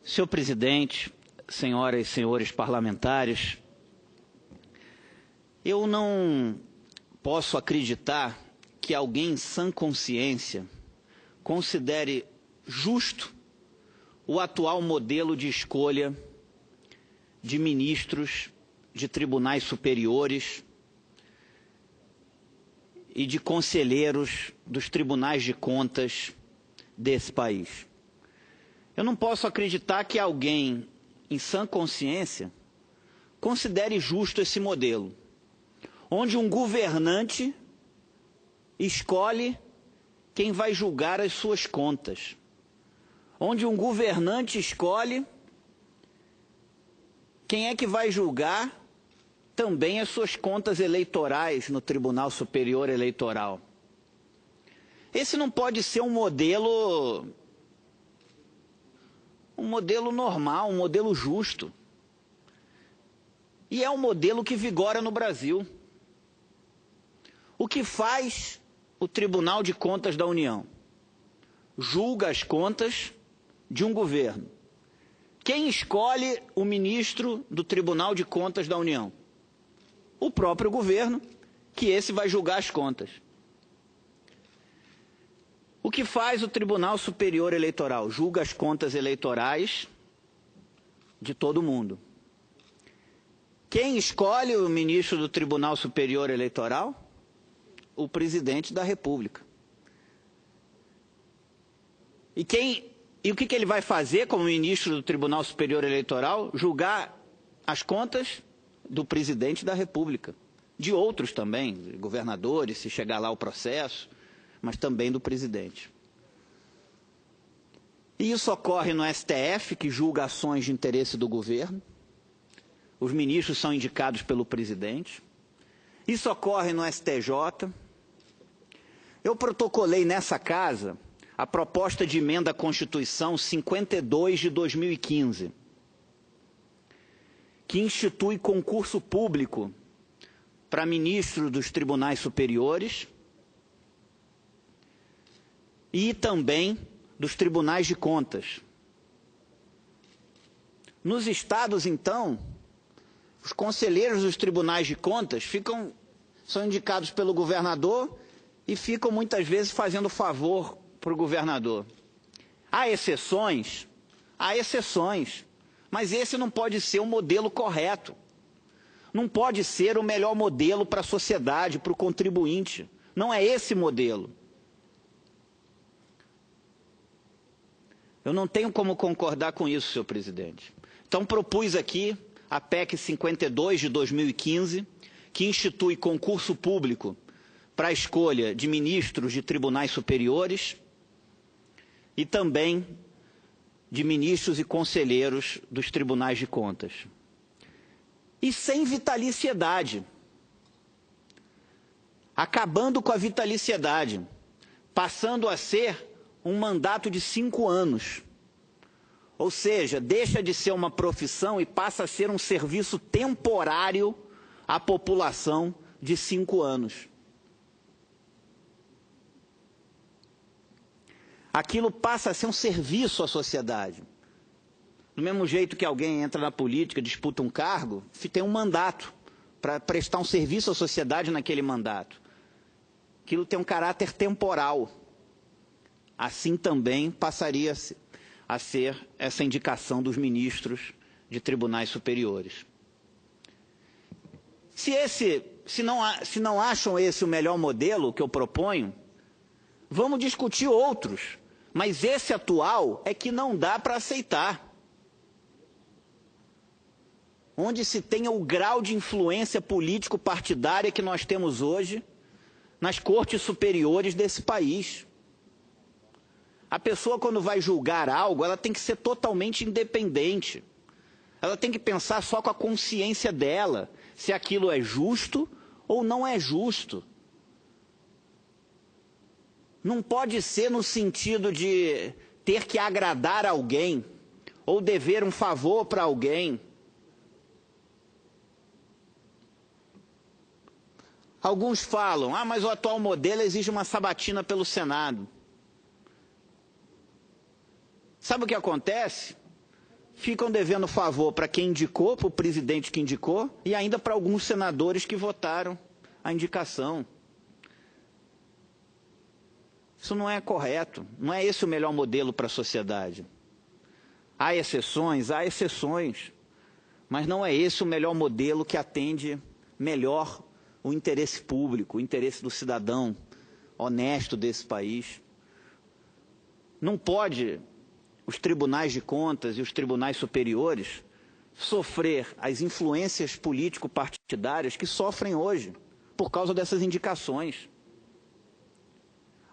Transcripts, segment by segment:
Senhor presidente, senhoras e senhores parlamentares, eu não posso acreditar que alguém em sã consciência considere justo o atual modelo de escolha de ministros de tribunais superiores e de conselheiros dos tribunais de contas desse país. Eu não posso acreditar que alguém em sã consciência considere justo esse modelo, onde um governante escolhe quem vai julgar as suas contas, onde um governante escolhe quem é que vai julgar também as suas contas eleitorais no Tribunal Superior Eleitoral. Esse não pode ser um modelo normal, um modelo justo. E é um modelo que vigora no Brasil. O que faz o Tribunal de Contas da União? Julga as contas de um governo. Quem escolhe o ministro do Tribunal de Contas da União? O próprio governo, que esse vai julgar as contas. O que faz o Tribunal Superior Eleitoral? Julga as contas eleitorais de todo mundo. Quem escolhe o ministro do Tribunal Superior Eleitoral? O presidente da República. E o que ele vai fazer como ministro do Tribunal Superior Eleitoral? Julgar as contas do presidente da República. De outros também, governadores, se chegar lá o processo, mas também do presidente. E isso ocorre no STF, que julga ações de interesse do governo. Os ministros são indicados pelo presidente. Isso ocorre no STJ. Eu protocolei nessa casa a proposta de emenda à Constituição 52 de 2015, que institui concurso público para ministros dos tribunais superiores e também dos tribunais de contas. Nos estados, então, os conselheiros dos tribunais de contas são indicados pelo governador e ficam muitas vezes fazendo favor para o governador. Há exceções, mas esse não pode ser o modelo correto. Não pode ser o melhor modelo para a sociedade, para o contribuinte. Não é esse modelo. Eu não tenho como concordar com isso, senhor presidente. Então propus aqui a PEC 52 de 2015, que institui concurso público para a escolha de ministros de tribunais superiores e também de ministros e conselheiros dos tribunais de contas. E sem vitaliciedade. Acabando com a vitaliciedade, passando a ser um mandato de 5 anos. Ou seja, deixa de ser uma profissão e passa a ser um serviço temporário à população de 5 anos. Aquilo passa a ser um serviço à sociedade. Do mesmo jeito que alguém entra na política, disputa um cargo, tem um mandato para prestar um serviço à sociedade naquele mandato. Aquilo tem um caráter temporal. Assim também passaria a ser essa indicação dos ministros de tribunais superiores. Se não acham esse o melhor modelo que eu proponho, vamos discutir outros. Mas esse atual é que não dá para aceitar. Onde se tenha o grau de influência político-partidária que nós temos hoje nas cortes superiores desse país. A pessoa, quando vai julgar algo, ela tem que ser totalmente independente. Ela tem que pensar só com a consciência dela, se aquilo é justo ou não é justo. Não pode ser no sentido de ter que agradar alguém ou dever um favor para alguém. Alguns falam, mas o atual modelo exige uma sabatina pelo Senado. Sabe o que acontece? ficam devendo favor para quem indicou, para o presidente que indicou, e ainda para alguns senadores que votaram a indicação. Isso não é correto, não é esse o melhor modelo para a sociedade. Há exceções, mas não é esse o melhor modelo que atende melhor o interesse público, o interesse do cidadão honesto desse país. Não pode os tribunais de contas e os tribunais superiores sofrer as influências político-partidárias que sofrem hoje por causa dessas indicações.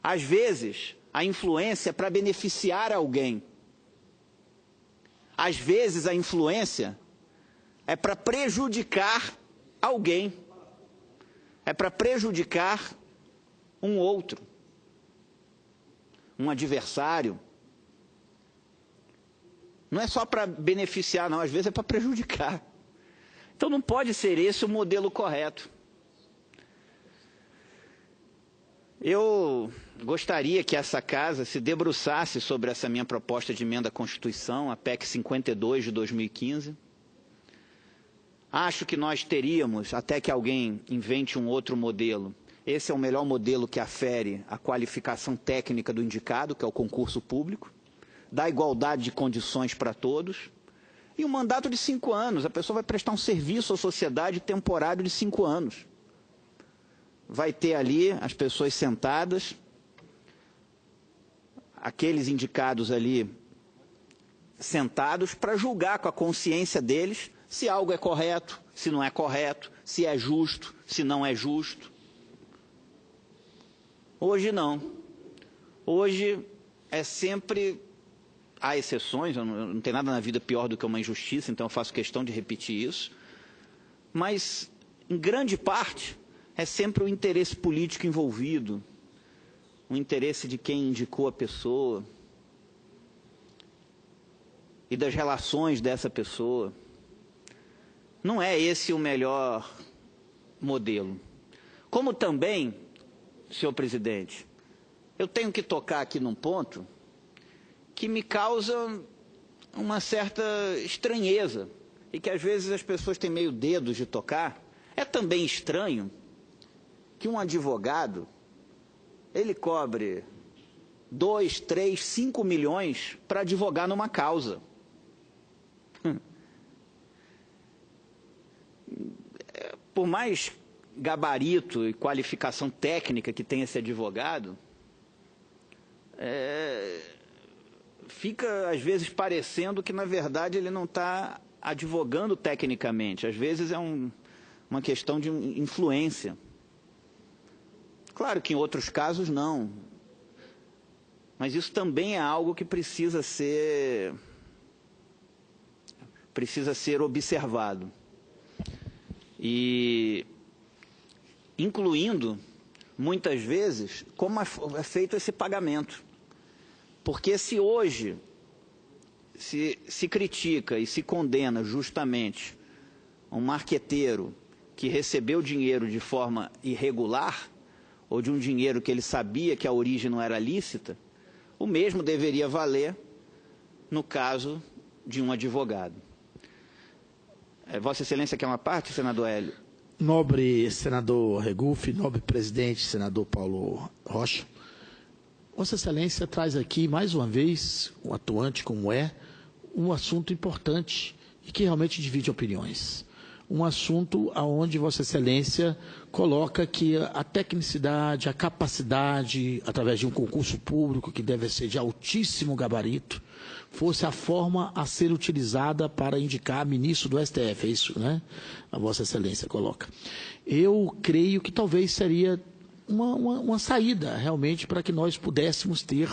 Às vezes, a influência é para beneficiar alguém. Às vezes, a influência é para prejudicar alguém. É para prejudicar um outro, um adversário. Não é só para beneficiar, não. Às vezes é para prejudicar. Então, não pode ser esse o modelo correto. Eu gostaria que essa casa se debruçasse sobre essa minha proposta de emenda à Constituição, a PEC 52 de 2015. Acho que nós teríamos, até que alguém invente um outro modelo, esse é o melhor modelo que afere a qualificação técnica do indicado, que é o concurso público, dá igualdade de condições para todos, e um mandato de 5 anos, a pessoa vai prestar um serviço à sociedade temporário de 5 anos. Vai ter ali as pessoas sentadas, aqueles indicados ali sentados para julgar com a consciência deles se algo é correto, se não é correto, se é justo, se não é justo. Hoje não. Hoje é sempre... Há exceções, não tem nada na vida pior do que uma injustiça, então eu faço questão de repetir isso. Mas, em grande parte, é sempre o interesse político envolvido, o interesse de quem indicou a pessoa e das relações dessa pessoa. Não é esse o melhor modelo. Como também, senhor presidente, eu tenho que tocar aqui num ponto que me causa uma certa estranheza e que às vezes as pessoas têm meio dedos de tocar. É também estranho que um advogado, ele cobre 2, 3, 5 milhões para advogar numa causa. Por mais gabarito e qualificação técnica que tenha esse advogado, fica às vezes parecendo que na verdade ele não está advogando tecnicamente. Às vezes é uma questão de influência. Claro que em outros casos não. Mas isso também é algo que precisa ser observado. E incluindo, muitas vezes, como é feito esse pagamento. Porque se hoje se critica e se condena justamente um marqueteiro que recebeu dinheiro de forma irregular, ou de um dinheiro que ele sabia que a origem não era lícita, o mesmo deveria valer no caso de um advogado. Vossa Excelência quer uma parte, senador Hélio? Nobre senador Regufe, nobre presidente, senador Paulo Rocha, Vossa Excelência traz aqui, mais uma vez, um atuante como um assunto importante e que realmente divide opiniões. Um assunto onde Vossa Excelência coloca que a tecnicidade, a capacidade, através de um concurso público que deve ser de altíssimo gabarito, fosse a forma a ser utilizada para indicar ministro do STF, é isso, né? A Vossa Excelência coloca. Eu creio que talvez seria uma saída, realmente, para que nós pudéssemos ter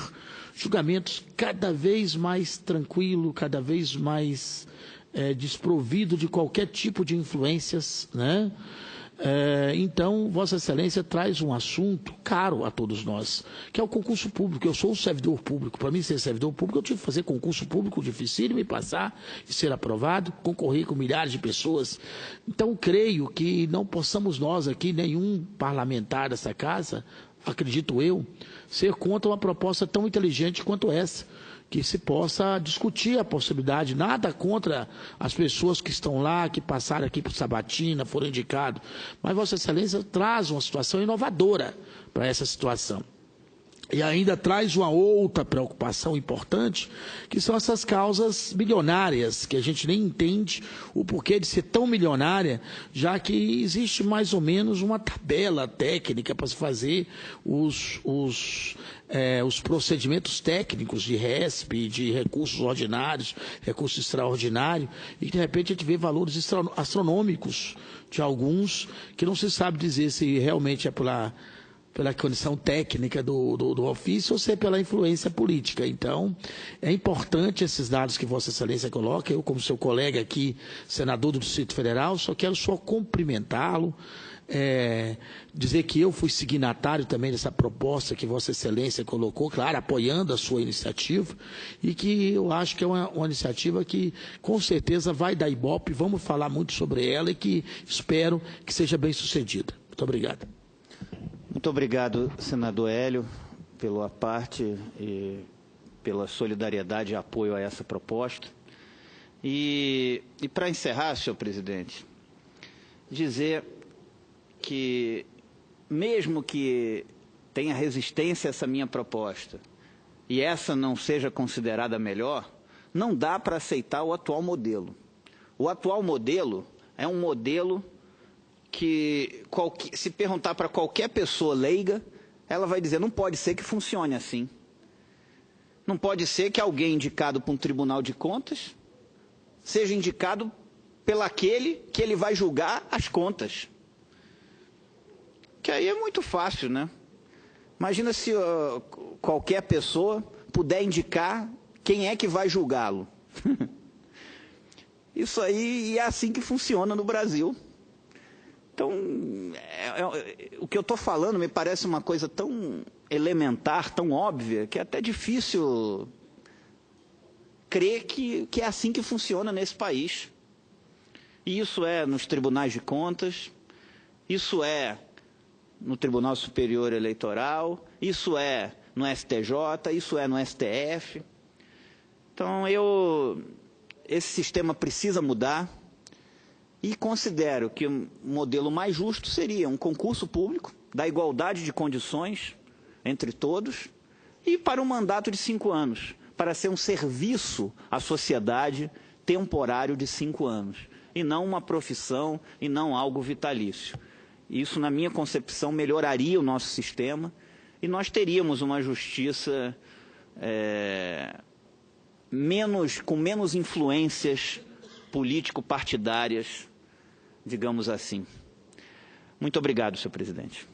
julgamentos cada vez mais tranquilos, cada vez mais desprovido de qualquer tipo de influências, né? Então, Vossa Excelência traz um assunto caro a todos nós, que é o concurso público. Eu sou um servidor público. Para mim ser servidor público, eu tive que fazer concurso público dificílimo e passar e ser aprovado, concorrer com milhares de pessoas. Então, creio que não possamos nós aqui, nenhum parlamentar dessa casa, acredito eu, ser contra uma proposta tão inteligente quanto essa, que se possa discutir a possibilidade, nada contra as pessoas que estão lá, que passaram aqui por sabatina, foram indicados, mas Vossa Excelência traz uma situação inovadora para essa situação. E ainda traz uma outra preocupação importante, que são essas causas milionárias, que a gente nem entende o porquê de ser tão milionária, já que existe mais ou menos uma tabela técnica para se fazer os procedimentos técnicos de RESP, de recursos ordinários, recursos extraordinários, e de repente a gente vê valores astronômicos de alguns, que não se sabe dizer se realmente é pela condição técnica do ofício ou se é pela influência política. Então, é importante esses dados que Vossa Excelência coloca. Eu, como seu colega aqui, senador do Distrito Federal, só quero cumprimentá-lo, dizer que eu fui signatário também dessa proposta que Vossa Excelência colocou, claro, apoiando a sua iniciativa, e que eu acho que é uma iniciativa que, com certeza, vai dar ibope, vamos falar muito sobre ela e que espero que seja bem sucedida. Muito obrigado. Muito obrigado, senador Hélio, pela parte e pela solidariedade e apoio a essa proposta. E para encerrar, senhor presidente, dizer que, mesmo que tenha resistência a essa minha proposta e essa não seja considerada melhor, não dá para aceitar o atual modelo. O atual modelo é um modelo que, se perguntar para qualquer pessoa leiga, ela vai dizer, não pode ser que funcione assim. Não pode ser que alguém indicado para um tribunal de contas seja indicado pelaquele que ele vai julgar as contas. Que aí é muito fácil, né? Imagina se qualquer pessoa puder indicar quem é que vai julgá-lo. Isso aí é assim que funciona no Brasil. Então, o que eu estou falando me parece uma coisa tão elementar, tão óbvia, que é até difícil crer que é assim que funciona nesse país. E isso é nos tribunais de contas, isso é no Tribunal Superior Eleitoral, isso é no STJ, isso é no STF. Então, esse sistema precisa mudar. E considero que o modelo mais justo seria um concurso público, da igualdade de condições entre todos, e para um mandato de 5 anos, para ser um serviço à sociedade temporário de 5 anos, e não uma profissão, e não algo vitalício. Isso, na minha concepção, melhoraria o nosso sistema, e nós teríamos uma justiça com menos influências político-partidárias, digamos assim. Muito obrigado, senhor presidente.